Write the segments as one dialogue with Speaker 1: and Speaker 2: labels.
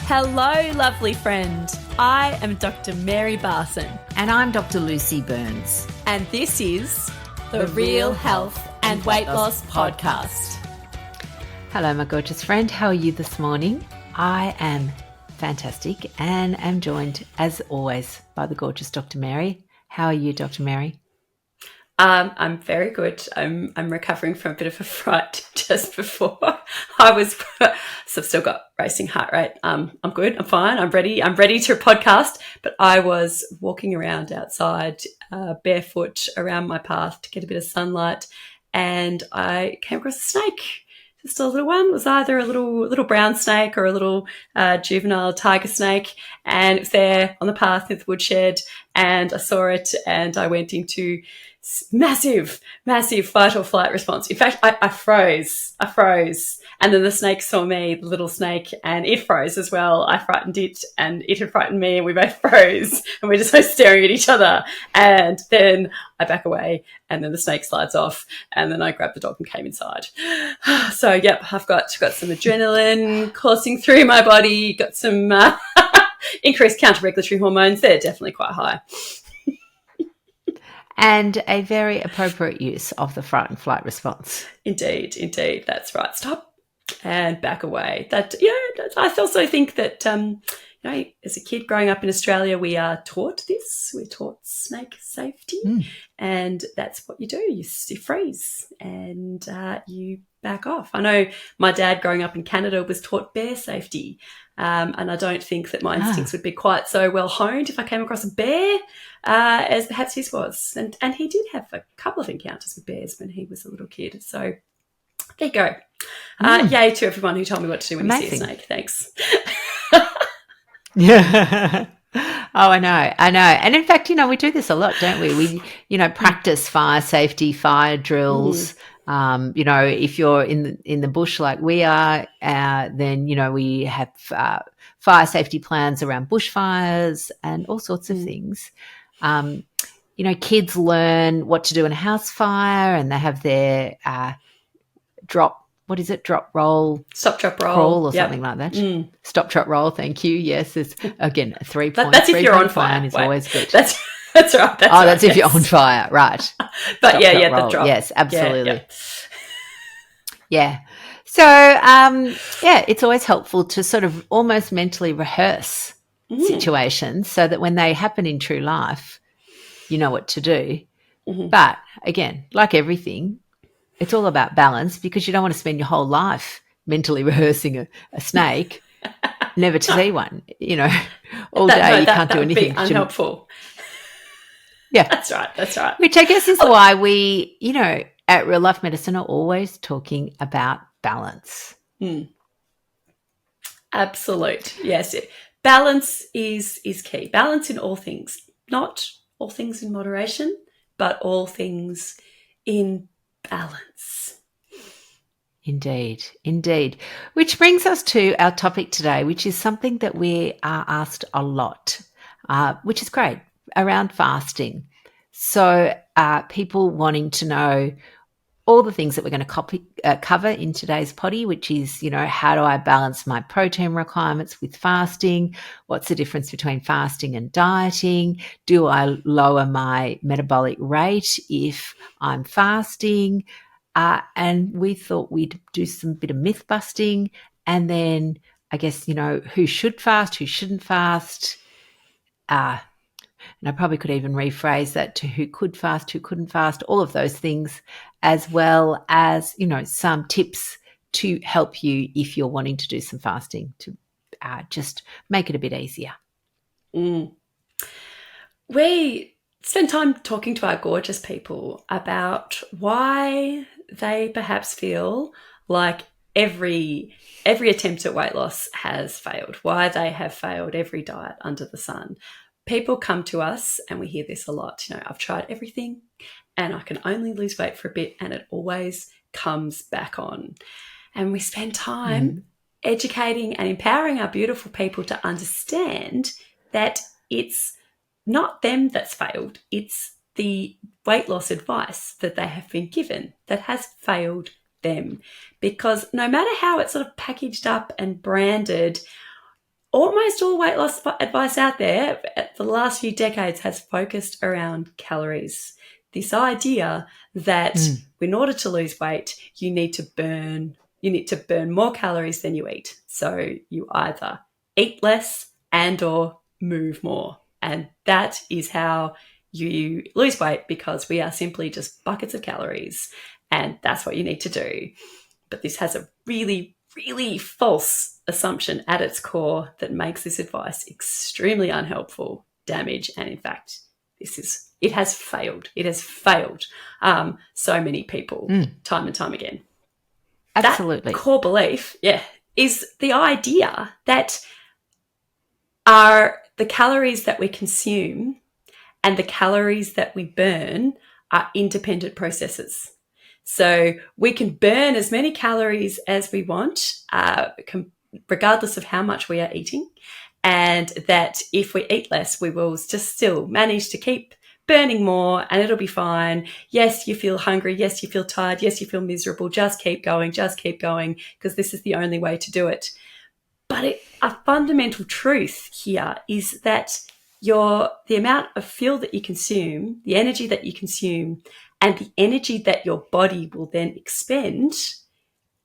Speaker 1: Hello, lovely friend. I am Dr. Mary Barson.
Speaker 2: And I'm Dr. Lucy Burns.
Speaker 1: And this is the Real Health and Weight Loss Podcast.
Speaker 2: Hello, my gorgeous friend. How are you this morning? I am fantastic and am joined, as always, by the gorgeous Dr. Mary. How are you, Dr. Mary?
Speaker 1: I'm very good. I'm recovering from a bit of a fright just before I was, so I've still got racing heart rate. I'm good. I'm fine. I'm ready to podcast, but I was walking around outside barefoot around my path to get a bit of sunlight, and I came across a snake. Just a little one. It was either a little brown snake or a little juvenile tiger snake, and it was there on the path in the woodshed, and I saw it and I went into massive fight or flight response. In fact, I froze. And then the snake saw me, the little snake, and it froze as well. I frightened it and it had frightened me, and we both froze, and we're just both staring at each other. And then I back away, and then the snake slides off, and then I grabbed the dog and came inside. So, yep, I've got some adrenaline coursing through my body, got some increased counter-regulatory hormones. They're definitely quite high.
Speaker 2: And a very appropriate use of the fright and flight response.
Speaker 1: Indeed, that's right. Stop and back away. I also think that as a kid growing up in Australia, we are taught this. We're taught snake safety, and that's what you do. You freeze and you back off. I know my dad growing up in Canada was taught bear safety, and I don't think that my instincts would be quite so well honed if I came across a bear as perhaps his was. And he did have a couple of encounters with bears when he was a little kid. So there you go. Yay to everyone who told me what to do when you see a snake. Thanks.
Speaker 2: Yeah. Oh, I know. And in fact, we do this a lot, don't we? We, practice fire safety, fire drills. If you're in the bush like we are, then, we have fire safety plans around bushfires and all sorts of things. Kids learn what to do in a house fire, and they have their drop roll,
Speaker 1: stop, drop, roll,
Speaker 2: crawl or something like that. Stop, drop, roll. Thank you. Yes, it's again a 3 point.
Speaker 1: That's if you're on fire.
Speaker 2: Is always good.
Speaker 1: That's right.
Speaker 2: That's if you're on fire, right?
Speaker 1: But
Speaker 2: stop,
Speaker 1: the drop.
Speaker 2: Yes, absolutely.
Speaker 1: Yeah.
Speaker 2: So, it's always helpful to sort of almost mentally rehearse situations so that when they happen in true life, you know what to do. But again, like everything, it's all about balance, because you don't want to spend your whole life mentally rehearsing a snake, never to see one, all day. You can't do anything.
Speaker 1: That would be unhelpful.
Speaker 2: Yeah.
Speaker 1: That's right.
Speaker 2: Which I guess is why we, at Real Life Medicine are always talking about balance.
Speaker 1: Absolute. Yes. Balance is key. Balance in all things, not all things in moderation, but all things in balance.
Speaker 2: Indeed. Which brings us to our topic today, which is something that we are asked a lot, which is great, around fasting. So people wanting to know all the things that we're going to cover in today's potty, which is, how do I balance my protein requirements with fasting? What's the difference between fasting and dieting? Do I lower my metabolic rate if I'm fasting? And we thought we'd do some bit of myth busting, and then I guess, who should fast, who shouldn't fast. And I probably could even rephrase that to who could fast, who couldn't fast, all of those things, as well as, some tips to help you if you're wanting to do some fasting to just make it a bit easier.
Speaker 1: We spend time talking to our gorgeous people about why they perhaps feel like every attempt at weight loss has failed, why they have failed every diet under the sun. People come to us and we hear this a lot. I've tried everything and I can only lose weight for a bit and it always comes back on. And we spend time educating and empowering our beautiful people to understand that it's not them that's failed. It's the weight loss advice that they have been given that has failed them. Because no matter how it's sort of packaged up and branded, almost all weight loss advice out there for the last few decades has focused around calories. This idea that in order to lose weight, you need to burn more calories than you eat. So you either eat less and or move more. And that is how you lose weight, because we are simply just buckets of calories, and that's what you need to do. But this has a really, really false assumption at its core that makes this advice extremely unhelpful, damage, and in fact, it has failed. It has failed so many people time and time again.
Speaker 2: Absolutely.
Speaker 1: That core belief, is the idea that are the calories that we consume and the calories that we burn are independent processes. So we can burn as many calories as we want, regardless of how much we are eating. And that if we eat less, we will just still manage to keep burning more and it'll be fine. Yes, you feel hungry. Yes, you feel tired. Yes, you feel miserable. Just keep going, because this is the only way to do it. But a fundamental truth here is that the amount of fuel that you consume, the energy that you consume, and the energy that your body will then expend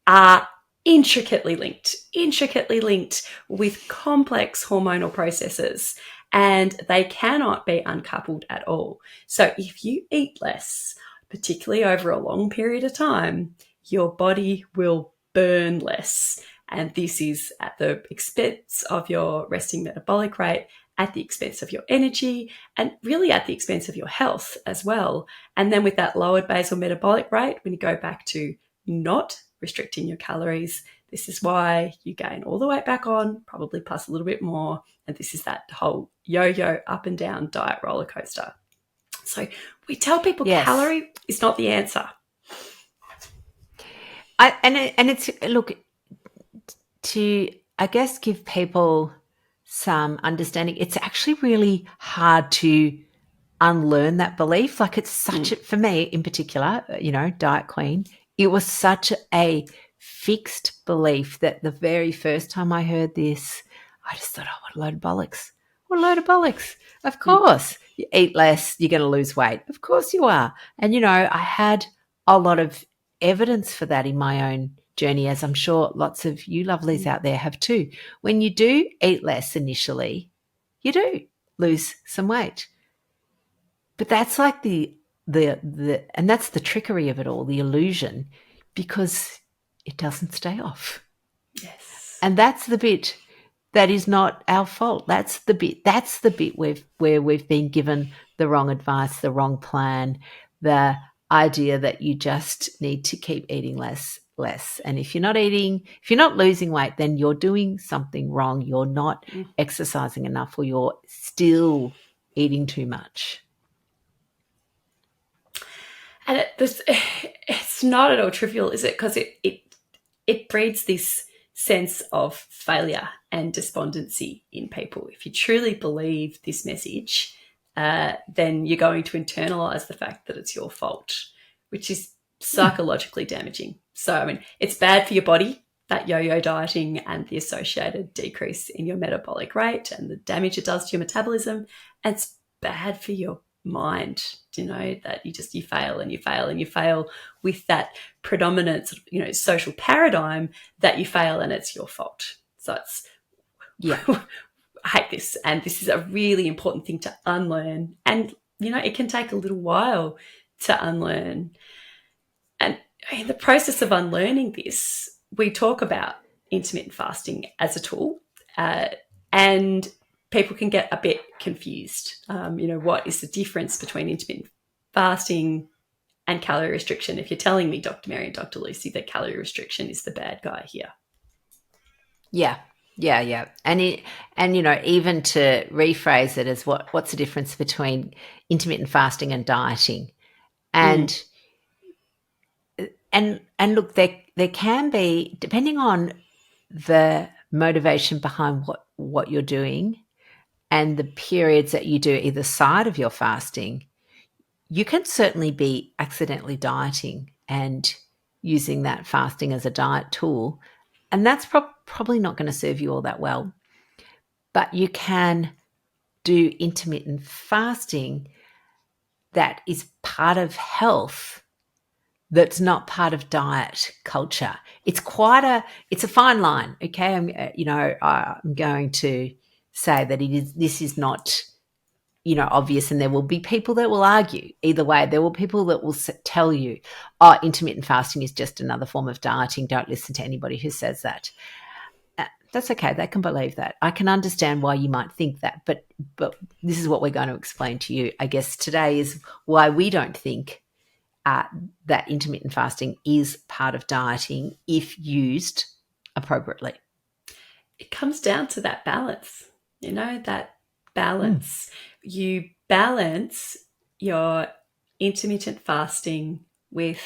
Speaker 1: are intricately linked with complex hormonal processes, and they cannot be uncoupled at all. So if you eat less, particularly over a long period of time, your body will burn less. And this is at the expense of your resting metabolic rate, at the expense of your energy, and really at the expense of your health as well. And then with that lowered basal metabolic rate, when you go back to not restricting your calories, this is why you gain all the weight back on, probably plus a little bit more. And this is that whole yo-yo up and down diet roller coaster. So we tell people calorie is not the answer.
Speaker 2: To, I guess, give people some understanding, it's actually really hard to unlearn that belief. Like it's such for me in particular, Diet Queen, it was such a fixed belief that the very first time I heard this, I just thought, what a load of bollocks. What a load of bollocks. Of course, you eat less, you're going to lose weight. Of course you are. And, I had a lot of evidence for that in my own journey, as I'm sure lots of you lovelies out there have too. When you do eat less initially, you do lose some weight. But that's like the and that's the trickery of it all, the illusion, because it doesn't stay off.
Speaker 1: Yes.
Speaker 2: And that's the bit that is not our fault. That's the bit where we've been given the wrong advice, the wrong plan, the idea that you just need to keep eating less. And if you're not losing weight, then you're doing something wrong. You're not exercising enough, or you're still eating too much.
Speaker 1: And it's not at all trivial, is it? Because it breeds this sense of failure and despondency in people. If you truly believe this message, then you're going to internalize the fact that it's your fault, which is psychologically damaging. So, it's bad for your body, that yo-yo dieting and the associated decrease in your metabolic rate and the damage it does to your metabolism. And it's bad for your mind, that you fail and you fail and you fail with that predominant, social paradigm that you fail and it's your fault. So I hate this. And this is a really important thing to unlearn. And, it can take a little while to unlearn. And in the process of unlearning this, we talk about intermittent fasting as a tool, and people can get a bit confused. What is the difference between intermittent fasting and calorie restriction? If you're telling me, Dr. Mary and Dr. Lucy, that calorie restriction is the bad guy here.
Speaker 2: Yeah. And even to rephrase it as what's the difference between intermittent fasting and dieting? And look, there can be, depending on the motivation behind what you're doing and the periods that you do either side of your fasting, you can certainly be accidentally dieting and using that fasting as a diet tool. And that's probably not going to serve you all that well. but you can do intermittent fasting that is part of health, that's not part of diet culture. It's a fine line. Okay. I'm going to say that this is not, obvious. And there will be people that will argue either way. There will be people that will tell you, oh, intermittent fasting is just another form of dieting. Don't listen to anybody who says that. That's okay. They can believe that. I can understand why you might think that, but this is what we're going to explain to you, I guess, today, is why we don't think that intermittent fasting is part of dieting if used appropriately.
Speaker 1: It comes down to that balance, that balance. You balance your intermittent fasting with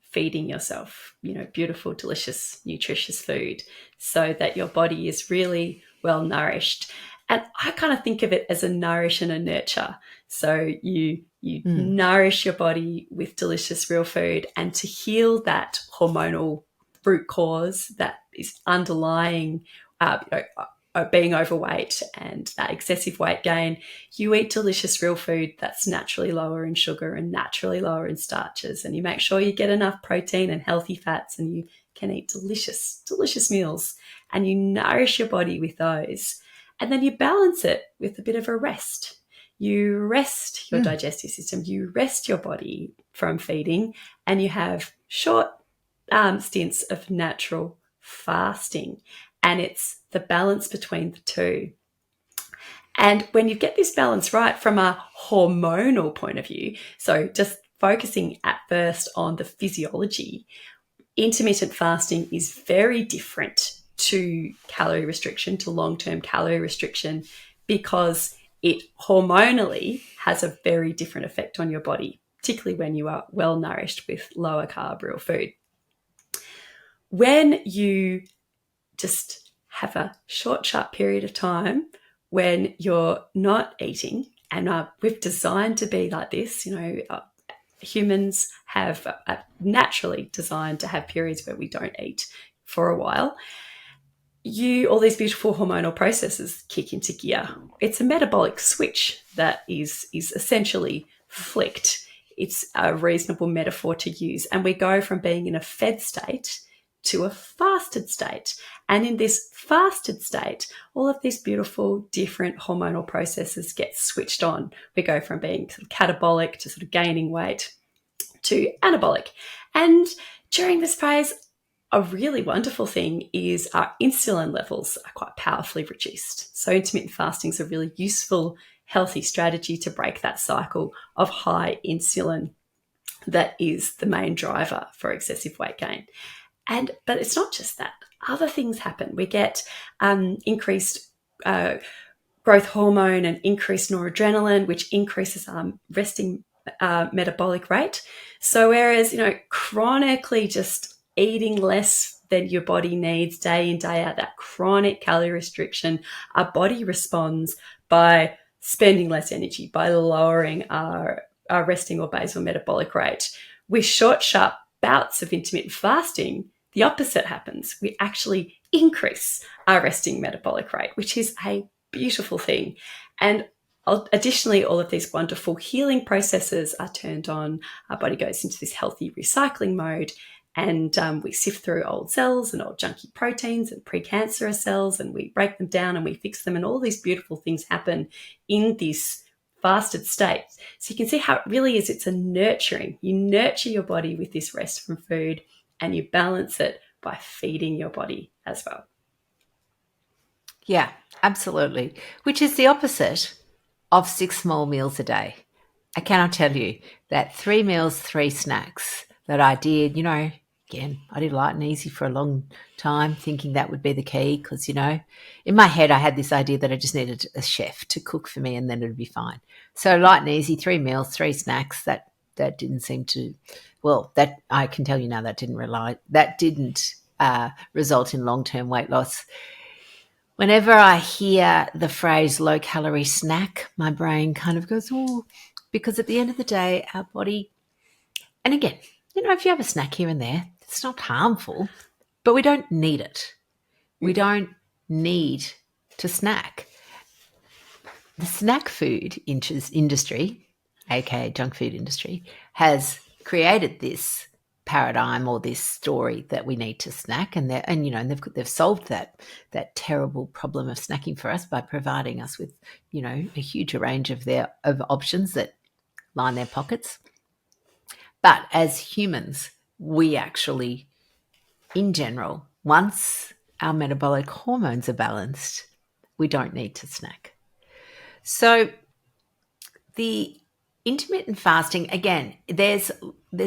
Speaker 1: feeding yourself, beautiful, delicious, nutritious food so that your body is really well nourished. And I kind of think of it as a nourish and a nurture. So you nourish your body with delicious real food, and to heal that hormonal root cause that is underlying being overweight and that excessive weight gain, you eat delicious real food that's naturally lower in sugar and naturally lower in starches, and you make sure you get enough protein and healthy fats, and you can eat delicious meals, and you nourish your body with those. And then you balance it with a bit of a rest. You rest your digestive system, you rest your body from feeding, and you have short stints of natural fasting. And it's the balance between the two. And when you get this balance right from a hormonal point of view, so just focusing at first on the physiology, intermittent fasting is very different to calorie restriction, to long-term calorie restriction, because it hormonally has a very different effect on your body, particularly when you are well nourished with lower carb real food. When you just have a short, sharp period of time when you're not eating, and we've designed to be like this, humans have naturally designed to have periods where we don't eat for a while. All these beautiful hormonal processes kick into gear. It's a metabolic switch that is essentially flicked. It's a reasonable metaphor to use. And we go from being in a fed state to a fasted state. And in this fasted state, all of these beautiful different hormonal processes get switched on. We go from being sort of catabolic to sort of gaining weight to anabolic. And during this phase, a really wonderful thing is our insulin levels are quite powerfully reduced. So intermittent fasting is a really useful, healthy strategy to break that cycle of high insulin that is the main driver for excessive weight gain. But it's not just that. Other things happen. We get increased growth hormone and increased noradrenaline, which increases our resting metabolic rate. So whereas, chronically just eating less than your body needs day in, day out, that chronic calorie restriction, our body responds by spending less energy, by lowering our resting or basal metabolic rate. With short, sharp bouts of intermittent fasting, the opposite happens. We actually increase our resting metabolic rate, which is a beautiful thing. And additionally, all of these wonderful healing processes are turned on. Our body goes into this healthy recycling mode, and we sift through old cells and old junky proteins and precancerous cells, and we break them down and we fix them, and all these beautiful things happen in this fasted state. So you can see how it really is. It's a nurturing. You nurture your body with this rest from food, and you balance it by feeding your body as well.
Speaker 2: Yeah, absolutely. Which is the opposite of 6 small meals a day. I cannot tell you that 3 meals, 3 snacks that I did, again, I did light and easy for a long time, thinking that would be the key because, in my head I had this idea that I just needed a chef to cook for me and then it'd be fine. So light and easy, 3 meals, 3 snacks, that didn't seem to, that I can tell you now that didn't result in long-term weight loss. Whenever I hear the phrase low-calorie snack, my brain kind of goes, oh, because at the end of the day, our body, and again, if you have a snack here and there, it's not harmful, but we don't need it. We don't need to snack. the snack food industry, aka junk food industry, has created this paradigm or this story that we need to snack, and they've solved that terrible problem of snacking for us by providing us with a huge range of options that line their pockets. But as humans, we actually, in general, once our metabolic hormones are balanced, we don't need to snack. So the intermittent fasting, again, there's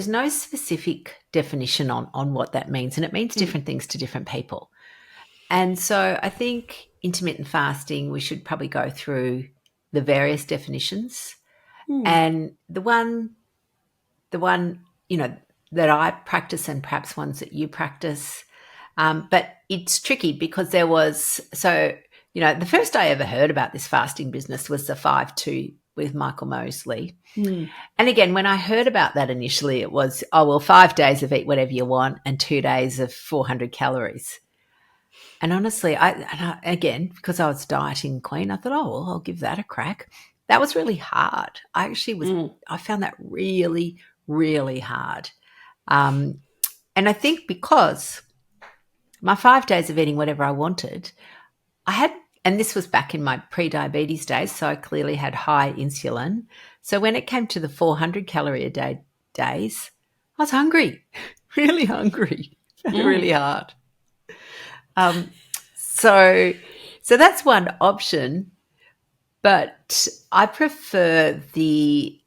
Speaker 2: no specific definition on what that means, and it means different things to different people. And so I think intermittent fasting, we should probably go through the various definitions. And the one that I practice, and perhaps ones that you practice, but it's tricky because there was the first I ever heard about this fasting business was the 5-2 with Michael Mosley. And again, when I heard about that initially, it was, 5 days of eat whatever you want and 2 days of 400 calories. And honestly, again, because I was dieting queen, I thought, I'll give that a crack. That was really hard. I actually I found that really, really hard. And I think because my 5 days of eating whatever I wanted, and this was back in my pre-diabetes days, so I clearly had high insulin. So when it came to the 400 calorie a day days, I was hungry, really hungry, really hard. So that's one option, but I prefer the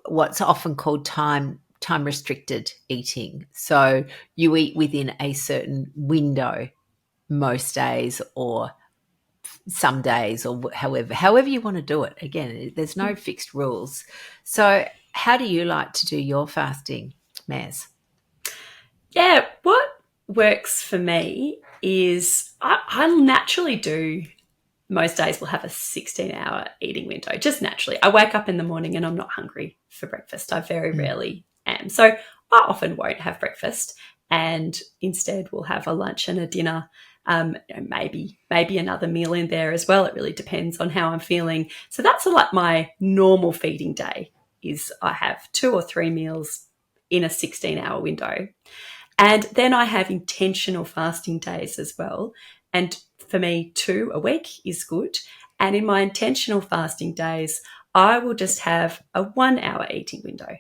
Speaker 2: what's often called time restricted eating. So you eat within a certain window most days, or some days, or however you want to do it. Again, there's no fixed rules. So how do you like to do your fasting, Maz?
Speaker 1: Yeah, what works for me is I naturally do, most days will have a 16-hour eating window, just naturally. I wake up in the morning and I'm not hungry for breakfast. I very rarely am. So I often won't have breakfast, and instead we'll have a lunch and a dinner, maybe another meal in there as well. It really depends on how I'm feeling. So that's like my normal feeding day, is I have 2 or 3 meals in a 16-hour window. And then I have intentional fasting days as well. And for me, 2 a week is good. And in my intentional fasting days, I will just have a 1-hour eating window.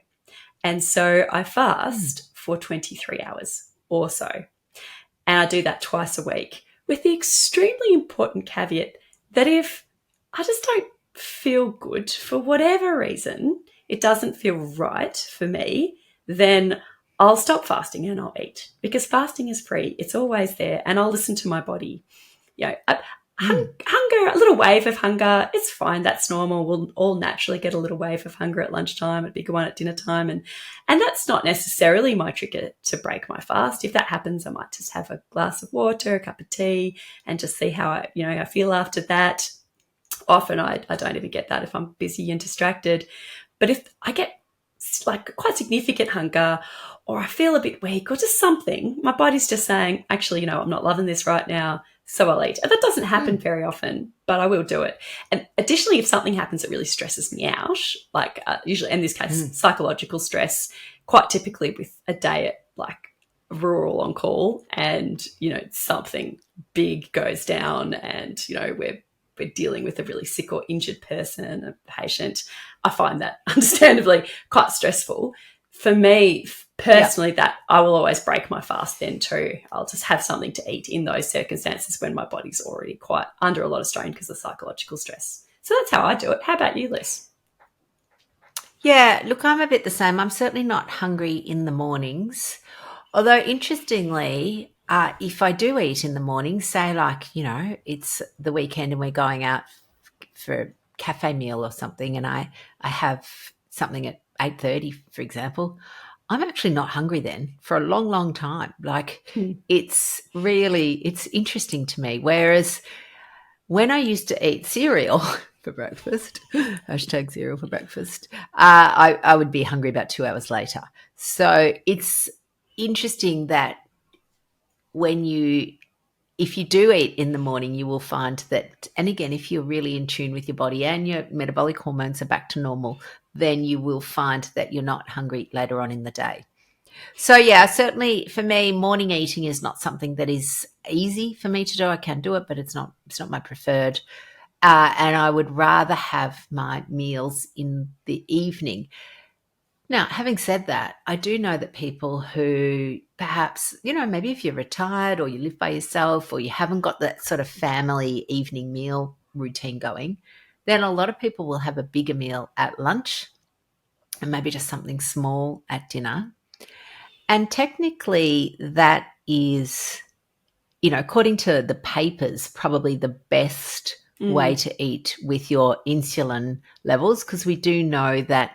Speaker 1: And so I fast for 23 hours or so. And I do that twice a week, with the extremely important caveat that if I just don't feel good for whatever reason, it doesn't feel right for me, then I'll stop fasting and I'll eat, because fasting is free. It's always there, and I'll listen to my body. Hunger, a little wave of hunger, it's fine. That's normal. We'll all naturally get a little wave of hunger at lunchtime, a bigger one at dinner time. And that's not necessarily my trigger to break my fast. If that happens, I might just have a glass of water, a cup of tea, and just see how I feel after that. Often I don't even get that if I'm busy and distracted. But if I get like quite significant hunger, or I feel a bit weak, or just something, my body's just saying, actually, I'm not loving this right now, so I'll eat. And that doesn't happen very often, but I will do it. And additionally, if something happens that really stresses me out, like usually in this case, psychological stress, quite typically with a day at like rural on call, and, something big goes down, and, we're dealing with a really sick or injured person, a patient, I find that understandably quite stressful. For me personally, that I will always break my fast then too. I'll just have something to eat in those circumstances when my body's already quite under a lot of strain because of psychological stress. So that's how I do it. How about you, Liz?
Speaker 2: Yeah, look, I'm a bit the same. I'm certainly not hungry in the mornings. Although, interestingly, if I do eat in the morning, say like, it's the weekend and we're going out for a cafe meal or something, and I have something at 8:30, for example, I'm actually not hungry then for a long, long time. Like it's interesting to me. Whereas when I used to eat cereal for breakfast, hashtag cereal for breakfast, I would be hungry about 2 hours later. So it's interesting that when you if you do eat in the morning, you will find that, and again, if you're really in tune with your body and your metabolic hormones are back to normal, then you will find that you're not hungry later on in the day. So yeah, certainly for me, morning eating is not something that is easy for me to do. I can do it, but it's not my preferred. And I would rather have my meals in the evening. Now, having said that, I do know that people who perhaps, maybe if you're retired or you live by yourself or you haven't got that sort of family evening meal routine going, then a lot of people will have a bigger meal at lunch and maybe just something small at dinner. And technically that is, according to the papers, probably the best way to eat with your insulin levels, because we do know that,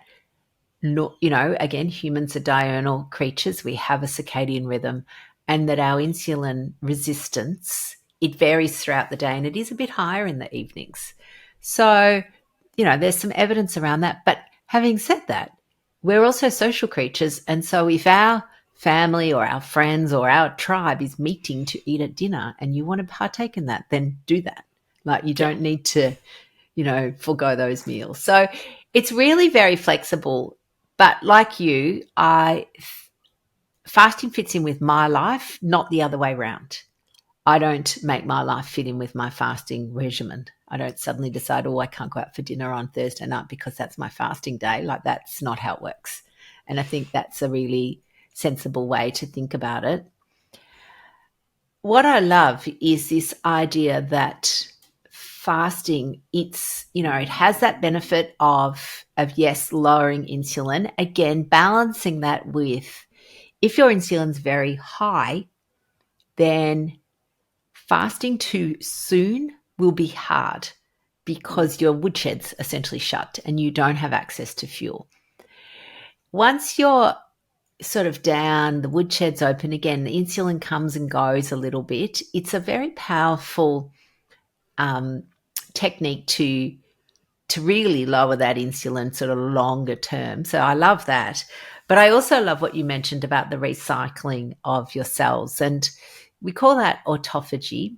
Speaker 2: again, humans are diurnal creatures. We have a circadian rhythm, and that our insulin resistance, it varies throughout the day and it is a bit higher in the evenings. So, there's some evidence around that. But having said that, we're also social creatures. And so if our family or our friends or our tribe is meeting to eat at dinner and you want to partake in that, then do that. Like, you don't need to, forego those meals. So it's really very flexible. But like you, fasting fits in with my life, not the other way around. I don't make my life fit in with my fasting regimen. I don't suddenly decide, I can't go out for dinner on Thursday night because that's my fasting day. Like, that's not how it works. And I think that's a really sensible way to think about it. What I love is this idea that fasting, it has that benefit of yes, lowering insulin. Again, balancing that with, if your insulin's very high, then fasting too soon will be hard because your woodshed's essentially shut and you don't have access to fuel. Once you're sort of down, the woodshed's open again, the insulin comes and goes a little bit. It's a very powerful technique to really lower that insulin sort of longer term. So I love that. But I also love what you mentioned about the recycling of your cells. And we call that autophagy.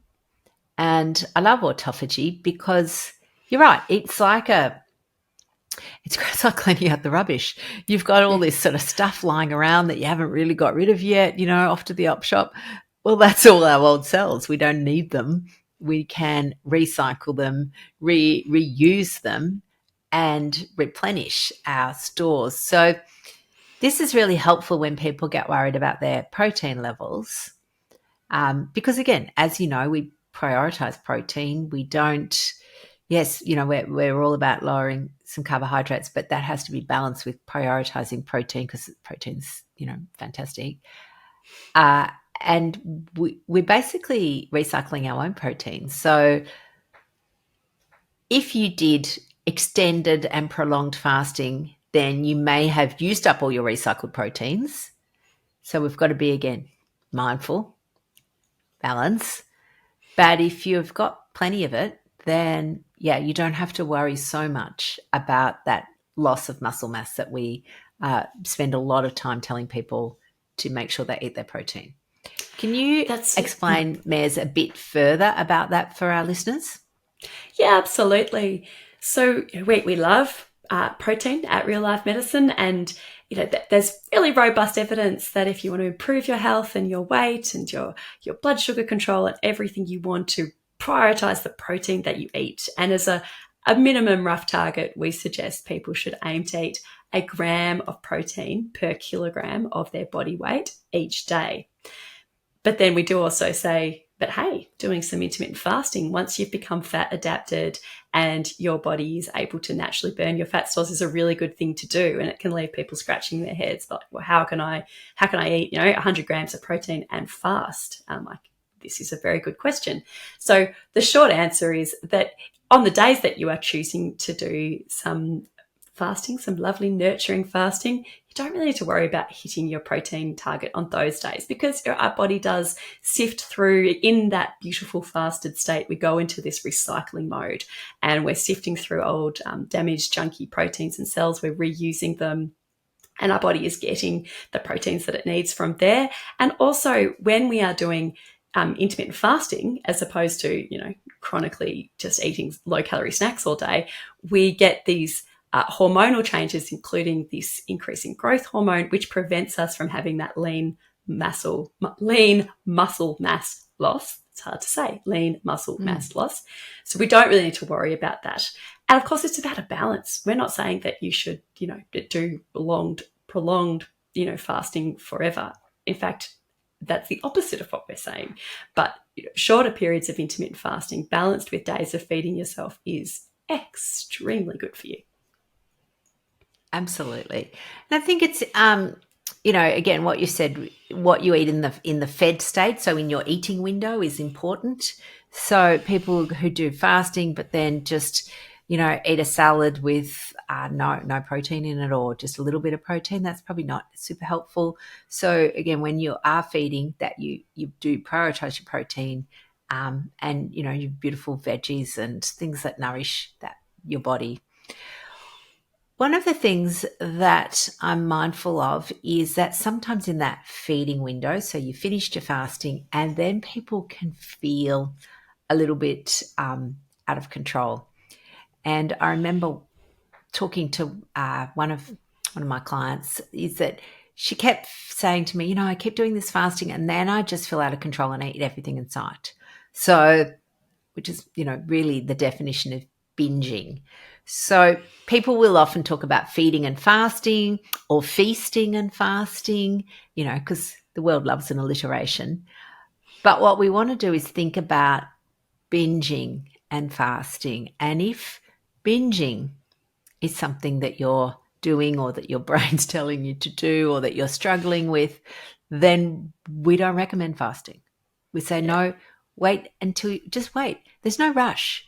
Speaker 2: And I love autophagy because you're right. It's like cleaning out the rubbish. You've got all this sort of stuff lying around that you haven't really got rid of yet, off to the op shop. Well, that's all our old cells. We don't need them. We can recycle them, reuse them, and replenish our stores. So this is really helpful when people get worried about their protein levels. Because again, as you know, we prioritize protein. We don't, yes, we're all about lowering some carbohydrates, but that has to be balanced with prioritizing protein because protein's, fantastic. And we're basically recycling our own protein. So if you did extended and prolonged fasting, then you may have used up all your recycled proteins. So we've got to be, again, mindful, balance. But if you've got plenty of it, then, you don't have to worry so much about that loss of muscle mass that we spend a lot of time telling people to make sure they eat their protein. Can you explain, Mez, a bit further about that for our listeners?
Speaker 1: Yeah, absolutely. So we love protein at Real Life Medicine, and there's really robust evidence that if you want to improve your health and your weight and your blood sugar control and everything, you want to prioritize the protein that you eat. And as a minimum rough target, we suggest people should aim to eat 1 gram of protein per kilogram of their body weight each day. But then we do also say, but hey, doing some intermittent fasting, once you've become fat adapted and your body is able to naturally burn your fat stores, is a really good thing to do. And it can leave people scratching their heads like, well, how can I eat, 100 grams of protein and fast? This is a very good question. So the short answer is that on the days that you are choosing to do some fasting, some lovely nurturing fasting, you don't really need to worry about hitting your protein target on those days because our body does sift through in that beautiful fasted state. We go into this recycling mode and we're sifting through old damaged junky proteins and cells. We're reusing them and our body is getting the proteins that it needs from there. And also when we are doing intermittent fasting, as opposed to, chronically just eating low-calorie snacks all day, we get these hormonal changes, including this increase in growth hormone, which prevents us from having that lean muscle mass loss. It's hard to say, lean muscle mass loss. So we don't really need to worry about that. And of course, it's about a balance. We're not saying that you should, do prolonged, fasting forever. In fact, that's the opposite of what we're saying. But shorter periods of intermittent fasting balanced with days of feeding yourself is extremely good for you.
Speaker 2: Absolutely. And I think it's, again, what you said, what you eat in the fed state, so in your eating window, is important. So people who do fasting but then just, eat a salad with no protein in it, or just a little bit of protein, that's probably not super helpful. So again, when you are feeding, that you do prioritize your protein, and your beautiful veggies and things that nourish your body. One of the things that I'm mindful of is that sometimes in that feeding window, so you finished your fasting, and then people can feel a little bit out of control. And I remember talking to one of my clients, is that she kept saying to me, I keep doing this fasting and then I just feel out of control and I eat everything in sight. So, which is, really the definition of binging. So people will often talk about feeding and fasting, or feasting and fasting, because the world loves an alliteration. But what we want to do is think about binging and fasting. And if binging is something that you're doing, or that your brain's telling you to do, or that you're struggling with, then we don't recommend fasting. We say, no, wait. There's no rush.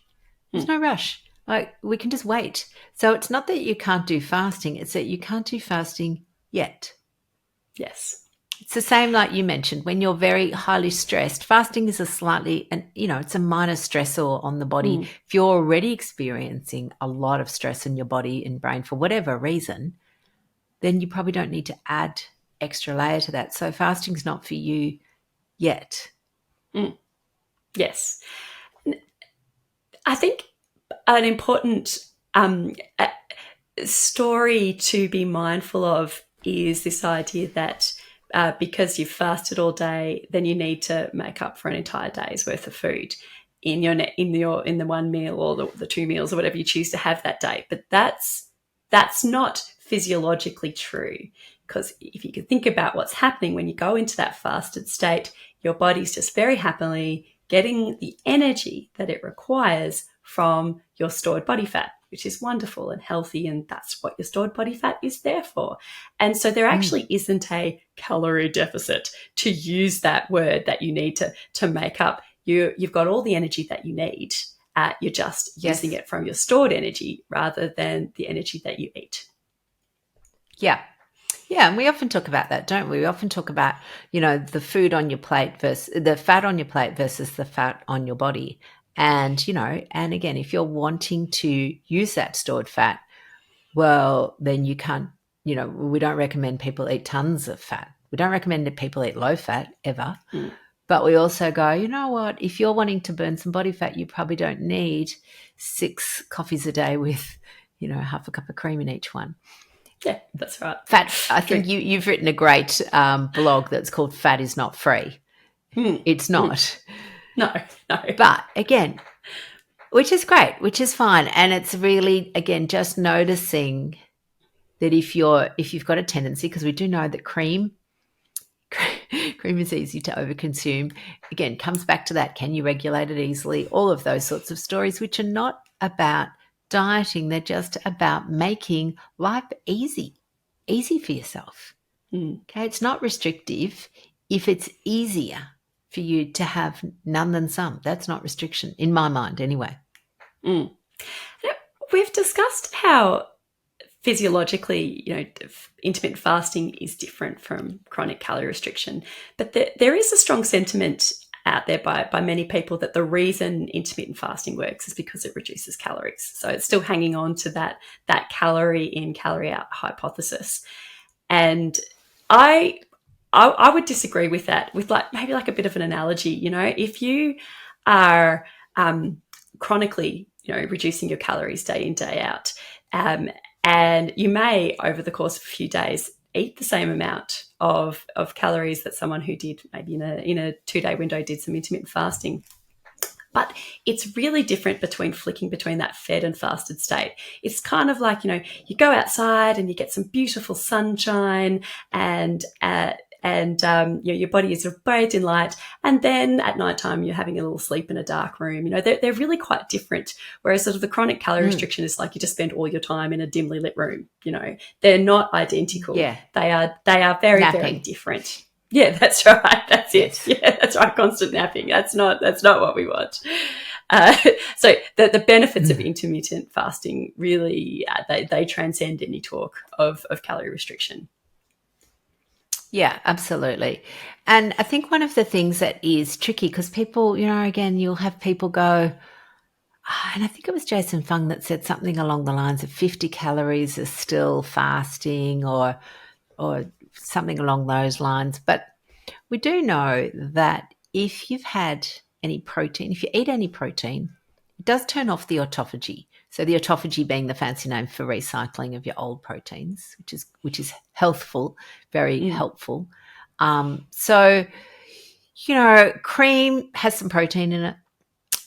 Speaker 2: There's no rush. Like, we can just wait. So it's not that you can't do fasting, it's that you can't do fasting yet.
Speaker 1: Yes.
Speaker 2: It's the same like you mentioned, when you're very highly stressed, fasting is it's a minor stressor on the body. If you're already experiencing a lot of stress in your body and brain for whatever reason, then you probably don't need to add extra layer to that. So fasting's not for you yet.
Speaker 1: Yes. I think an important story to be mindful of is this idea that because you've fasted all day, then you need to make up for an entire day's worth of food in the one meal, or the two meals, or whatever you choose to have that day. But that's not physiologically true, because if you could think about what's happening when you go into that fasted state, your body's just very happily getting the energy that it requires from your stored body fat, which is wonderful and healthy, and that's what your stored body fat is there for. And so there actually isn't a calorie deficit, to use that word, that you need to make up. You've got all the energy that you need. You're just using it from your stored energy rather than the energy that you eat.
Speaker 2: Yeah. Yeah, and we often talk about that, don't we? We often talk about, the food on your plate versus the fat on your plate versus the fat on your body. And, and again, if you're wanting to use that stored fat, well, then you can't, we don't recommend people eat tons of fat. We don't recommend that people eat low fat ever. But we also go, you know what, if you're wanting to burn some body fat, you probably don't need 6 coffees a day with, half a cup of cream in each one.
Speaker 1: Yeah, that's right.
Speaker 2: Fat. I think you've written a great blog that's called "Fat is Not Free." It's not.
Speaker 1: No.
Speaker 2: But again, which is great, which is fine, and it's really, again, just noticing that if you've got a tendency, because we do know that cream is easy to overconsume. Again, comes back to that: can you regulate it easily? All of those sorts of stories, which are not about dieting, they're just about making life easy for yourself. Okay, it's not restrictive if it's easier for you to have none than some. That's not restriction, in my mind anyway.
Speaker 1: We've discussed how physiologically, intermittent fasting is different from chronic calorie restriction, but there is a strong sentiment out there by many people that the reason intermittent fasting works is because it reduces calories. So it's still hanging on to that calorie in, calorie out hypothesis. And I I would disagree with that, with maybe a bit of an analogy. If you are chronically, reducing your calories day in, day out, and you may, over the course of a few days, eat the same amount of calories that someone who did maybe in a 2-day window did some intermittent fasting. But it's really different flicking between that fed and fasted state. It's kind of like, you go outside and you get some beautiful sunshine and your body is bathed in light. And then at nighttime, you're having a little sleep in a dark room. They're really quite different. Whereas sort of the chronic calorie restriction is like you just spend all your time in a dimly lit room. They're not identical.
Speaker 2: Yeah.
Speaker 1: They are very,
Speaker 2: Napping.
Speaker 1: very different. Yeah, that's right. That's
Speaker 2: Yes.
Speaker 1: it. Yeah, that's right. Constant napping. That's not what we want. So the benefits of intermittent fasting really they transcend any talk of calorie restriction.
Speaker 2: Yeah, absolutely. And I think one of the things that is tricky, because people, again, you'll have people go, and I think it was Jason Fung that said something along the lines of 50 calories is still fasting or something along those lines. But we do know that if you've had any protein, if you eat any protein, it does turn off the autophagy. So the autophagy being the fancy name for recycling of your old proteins, which is healthful, very helpful. So, cream has some protein in it.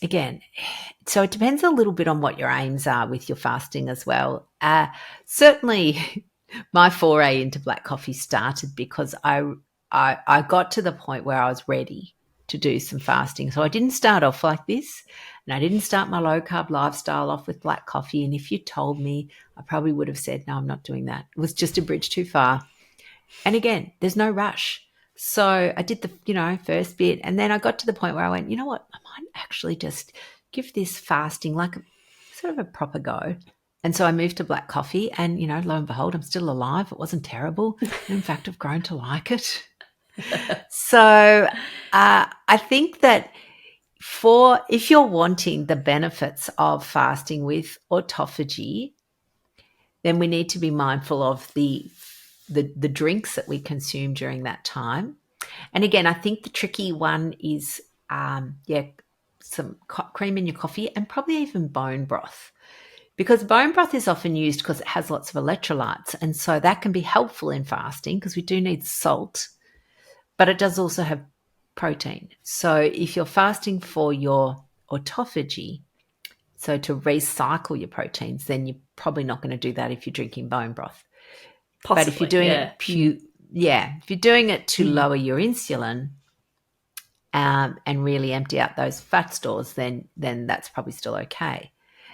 Speaker 2: Again, so it depends a little bit on what your aims are with your fasting as well. Certainly, my foray into black coffee started because I got to the point where I was ready to do some fasting. So I didn't start off like this, and I didn't start my low carb lifestyle off with black coffee. And if you told me, I probably would have said, no, I'm not doing that. It was just a bridge too far. And again, there's no rush. So I did the, first bit, and then I got to the point where I went, you know what, I might actually just give this fasting sort of a proper go. And so I moved to black coffee, and, lo and behold, I'm still alive. It wasn't terrible. And in fact, I've grown to like it. So I think that if you're wanting the benefits of fasting with autophagy, then we need to be mindful of the drinks that we consume during that time. And again, I think the tricky one is, some cream in your coffee and probably even bone broth. Because bone broth is often used because it has lots of electrolytes. And so that can be helpful in fasting because we do need salt, but it does also have protein. So if you're fasting for your autophagy, so to recycle your proteins, then you're probably not going to do that if you're drinking bone broth.
Speaker 1: Possibly,
Speaker 2: but if you're doing if you're doing it to lower your insulin and really empty out those fat stores, then that's probably still okay.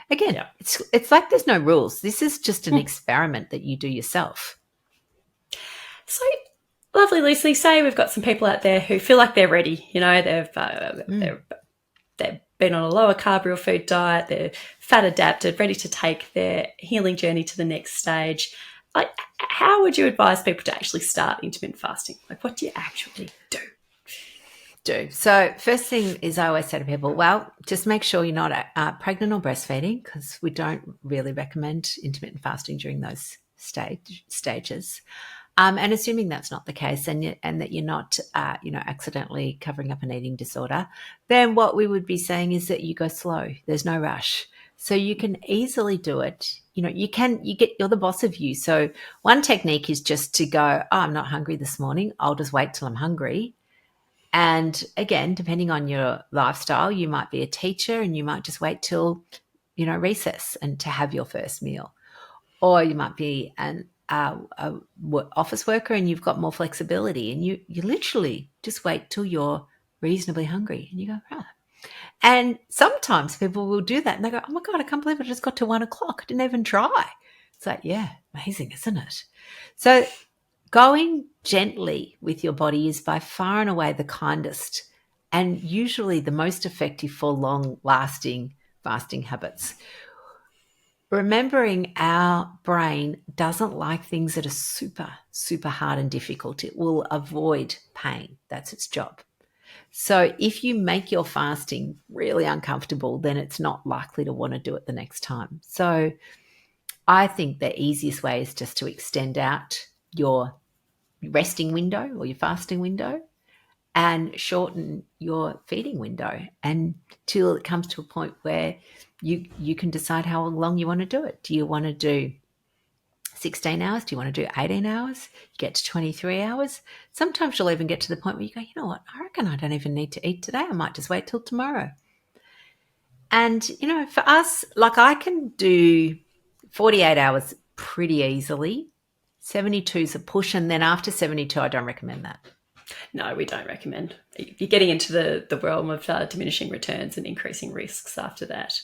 Speaker 2: Again, it's like there's no rules. This is just an experiment that you do yourself.
Speaker 1: So lovely, Lucy. Say we've got some people out there who feel like they're ready. They've been on a lower carb real food diet. They're fat adapted, ready to take their healing journey to the next stage. How would you advise people to actually start intermittent fasting? What do you actually do?
Speaker 2: So first thing is I always say to people, well, just make sure you're not pregnant or breastfeeding, because we don't really recommend intermittent fasting during those stages. And assuming that's not the case and that you're not, accidentally covering up an eating disorder, then what we would be saying is that you go slow. There's no rush. So you can easily do it. You're the boss of you. So one technique is just to go, I'm not hungry this morning. I'll just wait till I'm hungry. And again, depending on your lifestyle, you might be a teacher and you might just wait till, recess and to have your first meal. Or you might be an office worker and you've got more flexibility and you literally just wait till you're reasonably hungry and you go, right. And sometimes people will do that and they go, oh my God, I can't believe I just got to 1 o'clock. I didn't even try. It's like, yeah, amazing, isn't it? So going gently with your body is by far and away the kindest and usually the most effective for long-lasting fasting habits. Remembering our brain doesn't like things that are super, super hard and difficult. It will avoid pain. That's its job. So if you make your fasting really uncomfortable, then it's not likely to want to do it the next time. So I think the easiest way is just to extend out your resting window or your fasting window, and shorten your feeding window until it comes to a point where you can decide how long you want to do it. Do you want to do 16 hours? Do you want to do 18 hours? You get to 23 hours. Sometimes you'll even get to the point where you go, you know what, I reckon I don't even need to eat today. I might just wait till tomorrow. And, you know, for us, like I can do 48 hours pretty easily. 72 is a push, and then after 72, I don't recommend that.
Speaker 1: No, we don't recommend. You're getting into the realm of diminishing returns and increasing risks after that.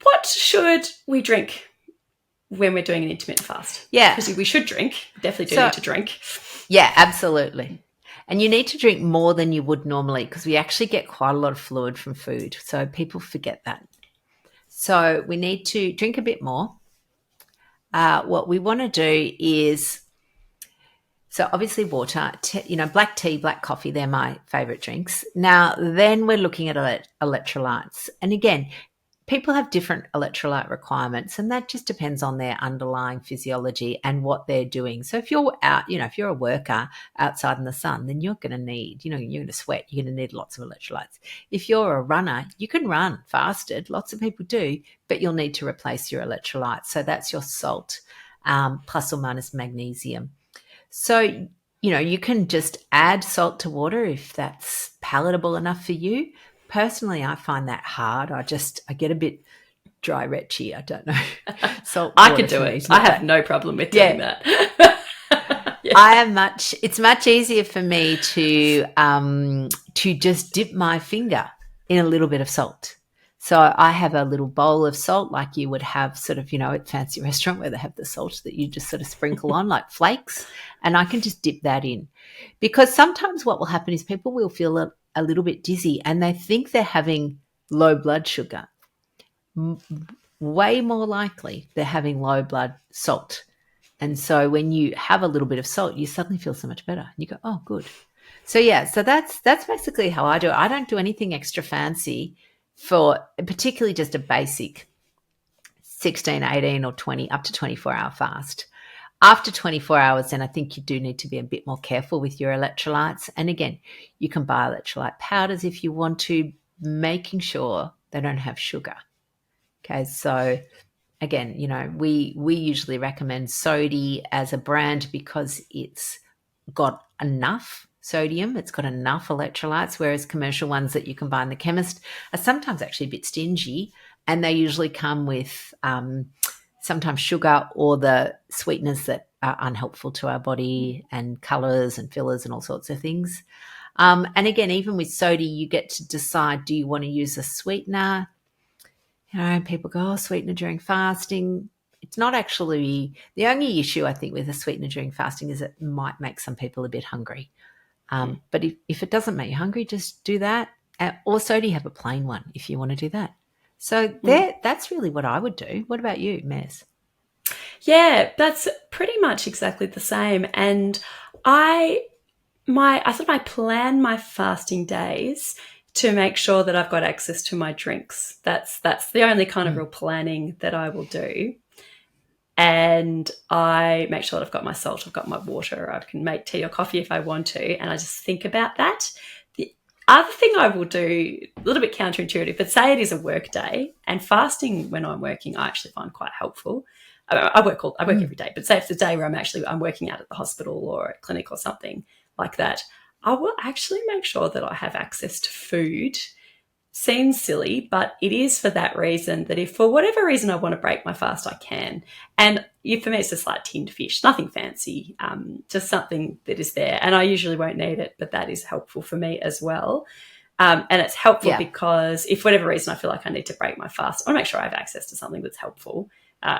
Speaker 1: What should we drink when we're doing an intermittent fast?
Speaker 2: Yeah.
Speaker 1: Because we should drink. Definitely do need to drink.
Speaker 2: Yeah, absolutely. And you need to drink more than you would normally because we actually get quite a lot of fluid from food. So people forget that. So we need to drink a bit more. What we want to do is, so obviously water, black tea, black coffee, they're my favourite drinks. Now, then we're looking at electrolytes. And again, people have different electrolyte requirements, and that just depends on their underlying physiology and what they're doing. So if you're out, if you're a worker outside in the sun, then you're going to need, you're going to sweat, you're going to need lots of electrolytes. If you're a runner, you can run fasted. Lots of people do, but you'll need to replace your electrolytes. So that's your salt, plus or minus magnesium. So, you can just add salt to water if that's palatable enough for you. Personally, I find that hard. I get a bit dry retchy. I don't know. Salt.
Speaker 1: I could do it. I have no problem with doing that.
Speaker 2: Yeah. It's much easier for me to just dip my finger in a little bit of salt. So I have a little bowl of salt like you would have sort of, at fancy restaurant where they have the salt that you just sort of sprinkle on like flakes, and I can just dip that in. Because sometimes what will happen is people will feel a little bit dizzy and they think they're having low blood sugar. Way more likely they're having low blood salt. And so when you have a little bit of salt, you suddenly feel so much better. You go, oh, good. So that's basically how I do it. I don't do anything extra fancy for particularly just a basic 16, 18 or 20, up to 24-hour fast. After 24 hours, then I think you do need to be a bit more careful with your electrolytes. And again, you can buy electrolyte powders if you want to, making sure they don't have sugar. Okay, so again, we usually recommend Sodi as a brand because it's got enough sodium, it's got enough electrolytes, whereas commercial ones that you can buy in the chemist are sometimes actually a bit stingy, and they usually come with sometimes sugar or the sweeteners that are unhelpful to our body, and colours and fillers and all sorts of things. And again, even with Sodi, you get to decide, do you want to use a sweetener? People go, sweetener during fasting. It's not actually the only issue, I think, with a sweetener during fasting is it might make some people a bit hungry. But if it doesn't make you hungry, just do that. Or Sodi, have a plain one if you want to do that. So that's really what I would do. What about you, Mez?
Speaker 1: Yeah, that's pretty much exactly the same. And I plan my fasting days to make sure that I've got access to my drinks. That's the only kind of real planning that I will do. And I make sure that I've got my salt, I've got my water, I can make tea or coffee if I want to, and I just think about that. The other thing I will do, a little bit counterintuitive, but say it is a work day, and fasting when I'm working I actually find quite helpful. I work every day, but say if it's a day where I'm working out at the hospital or at clinic or something like that, I will actually make sure that I have access to food. Seems silly, but it is for that reason, that if for whatever reason I want to break my fast, I can. And for me, it's just like tinned fish, nothing fancy, just something that is there. And I usually won't need it, but that is helpful for me as well. And it's helpful because if for whatever reason I feel like I need to break my fast, I want to make sure I have access to something that's helpful,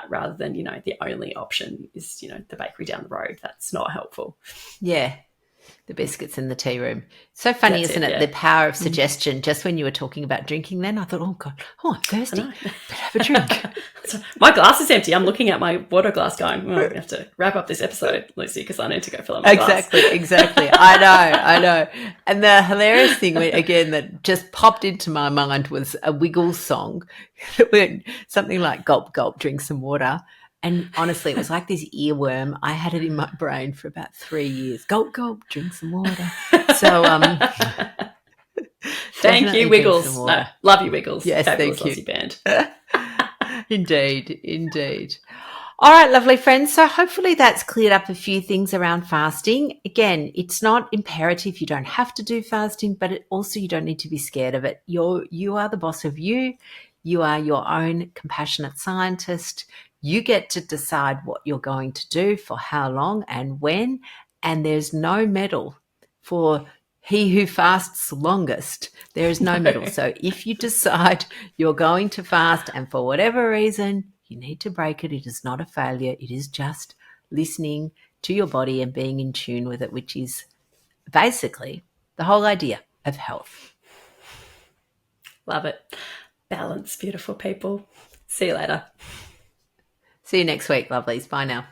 Speaker 1: rather than, the only option is, the bakery down the road. That's not helpful.
Speaker 2: Yeah. The biscuits in the tea room. So funny, isn't it? The power of suggestion. Just when you were talking about drinking then, I thought, oh, God, I'm thirsty. Better have a drink.
Speaker 1: My glass is empty. I'm looking at my water glass going, we have to wrap up this episode, Lucy, because I need to go fill up my glass.
Speaker 2: Exactly. I know. And the hilarious thing, again, that just popped into my mind was a Wiggles song. Something like gulp, gulp, drink some water. And honestly, it was like this earworm. I had it in my brain for about 3 years. Gulp, gulp, drink some water. So,
Speaker 1: thank you, Wiggles. No, love you, Wiggles.
Speaker 2: Yes,
Speaker 1: fabulous
Speaker 2: thank you.
Speaker 1: Aussie band.
Speaker 2: Indeed. All right, lovely friends. So hopefully that's cleared up a few things around fasting. Again, it's not imperative. You don't have to do fasting, but you don't need to be scared of it. You are the boss of you. You are your own compassionate scientist. You get to decide what you're going to do, for how long and when, and there's no medal for he who fasts longest. There is no medal. So if you decide you're going to fast and for whatever reason you need to break it, it is not a failure. It is just listening to your body and being in tune with it, which is basically the whole idea of health.
Speaker 1: Love it. Balance, beautiful people. See you later.
Speaker 2: See you next week, lovelies. Bye now.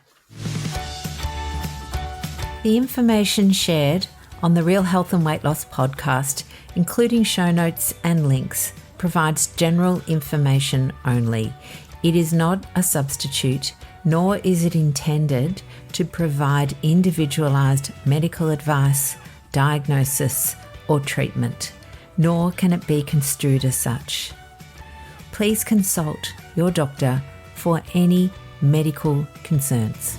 Speaker 2: The information shared on the Real Health and Weight Loss podcast, including show notes and links, provides general information only. It is not a substitute, nor is it intended to provide individualised medical advice, diagnosis, or treatment, nor can it be construed as such. Please consult your doctor for any medical concerns.